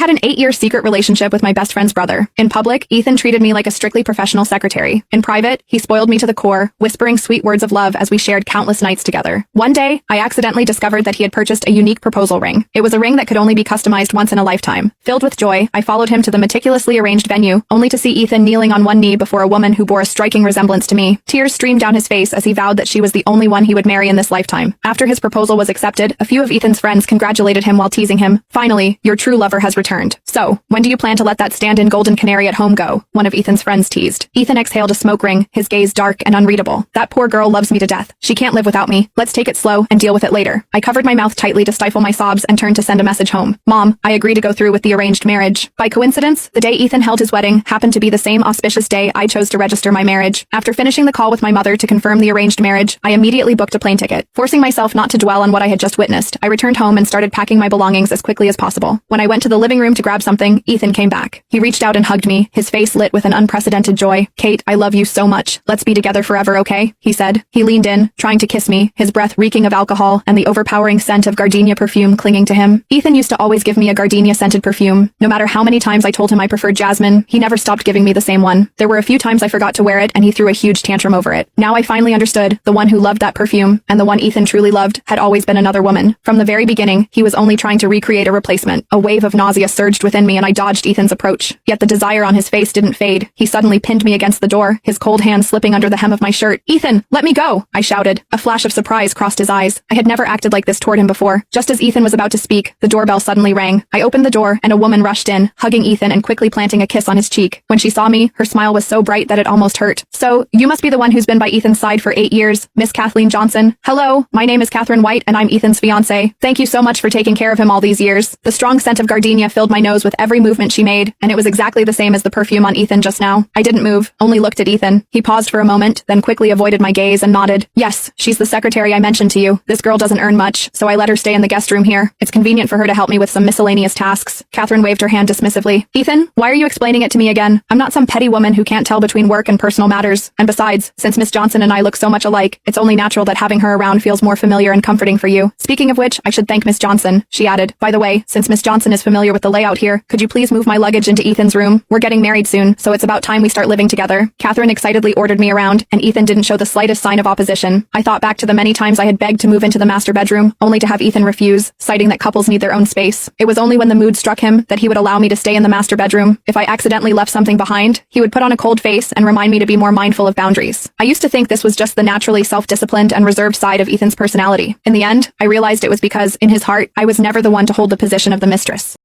Had an 8-year secret relationship with my best friend's brother. In public, Ethan treated me like a strictly professional secretary. In private, he spoiled me to the core, whispering sweet words of love as we shared countless nights together. One day, I accidentally discovered that he had purchased a unique proposal ring. It was a ring that could only be customized once in a lifetime. Filled with joy, I followed him to the meticulously arranged venue, only to see Ethan kneeling on one knee before a woman who bore a striking resemblance to me. Tears streamed down his face as he vowed that she was the only one he would marry in this lifetime. After his proposal was accepted, a few of Ethan's friends congratulated him while teasing him. Finally, your true lover has returned. So, when do you plan to let that stand-in golden canary at home go? One of Ethan's friends teased. Ethan exhaled a smoke ring, his gaze dark and unreadable. That poor girl loves me to death. She can't live without me. Let's take it slow and deal with it later. I covered my mouth tightly to stifle my sobs and turned to send a message home. Mom, I agree to go through with the arranged marriage. By coincidence, the day Ethan held his wedding happened to be the same auspicious day I chose to register my marriage. After finishing the call with my mother to confirm the arranged marriage, I immediately booked a plane ticket. Forcing myself not to dwell on what I had just witnessed, I returned home and started packing my belongings as quickly as possible. When I went to the living room to grab something, Ethan came back. He reached out and hugged me, his face lit with an unprecedented joy. Kate, I love you so much. Let's be together forever, okay? He said. He leaned in, trying to kiss me, his breath reeking of alcohol and the overpowering scent of gardenia perfume clinging to him. Ethan used to always give me a gardenia-scented perfume. No matter how many times I told him I preferred jasmine, he never stopped giving me the same one. There were a few times I forgot to wear it and he threw a huge tantrum over it. Now I finally understood, the one who loved that perfume, and the one Ethan truly loved, had always been another woman. From the very beginning, he was only trying to recreate a replacement. A wave of nausea surged within me and I dodged Ethan's approach. Yet the desire on his face didn't fade. He suddenly pinned me against the door, his cold hand slipping under the hem of my shirt. Ethan, let me go! I shouted. A flash of surprise crossed his eyes. I had never acted like this toward him before. Just as Ethan was about to speak, the doorbell suddenly rang. I opened the door and a woman rushed in, hugging Ethan and quickly planting a kiss on his cheek. When she saw me, her smile was so bright that it almost hurt. So, you must be the one who's been by Ethan's side for 8 years, Miss Kathleen Johnson. Hello, my name is Catherine White and I'm Ethan's fiancée. Thank you so much for taking care of him all these years. The strong scent of gardenia filled my nose with every movement she made, and it was exactly the same as the perfume on Ethan just now. I didn't move, only looked at Ethan. He paused for a moment, then quickly avoided my gaze and nodded. Yes, she's the secretary I mentioned to you. This girl doesn't earn much, so I let her stay in the guest room here. It's convenient for her to help me with some miscellaneous tasks. Catherine waved her hand dismissively. Ethan, why are you explaining it to me again? I'm not some petty woman who can't tell between work and personal matters. And besides, since Miss Johnson and I look so much alike, it's only natural that having her around feels more familiar and comforting for you. Speaking of which, I should thank Miss Johnson, she added. By the way, since Miss Johnson is familiar with the layout here, could you please move my luggage into Ethan's room? We're getting married soon, so it's about time we start living together. Catherine excitedly ordered me around, and Ethan didn't show the slightest sign of opposition. I thought back to the many times I had begged to move into the master bedroom, only to have Ethan refuse, citing that couples need their own space. It was only when the mood struck him that he would allow me to stay in the master bedroom. If I accidentally left something behind, he would put on a cold face and remind me to be more mindful of boundaries. I used to think this was just the naturally self-disciplined and reserved side of Ethan's personality. In the end, I realized it was because, in his heart, I was never the one to hold the position of the mistress.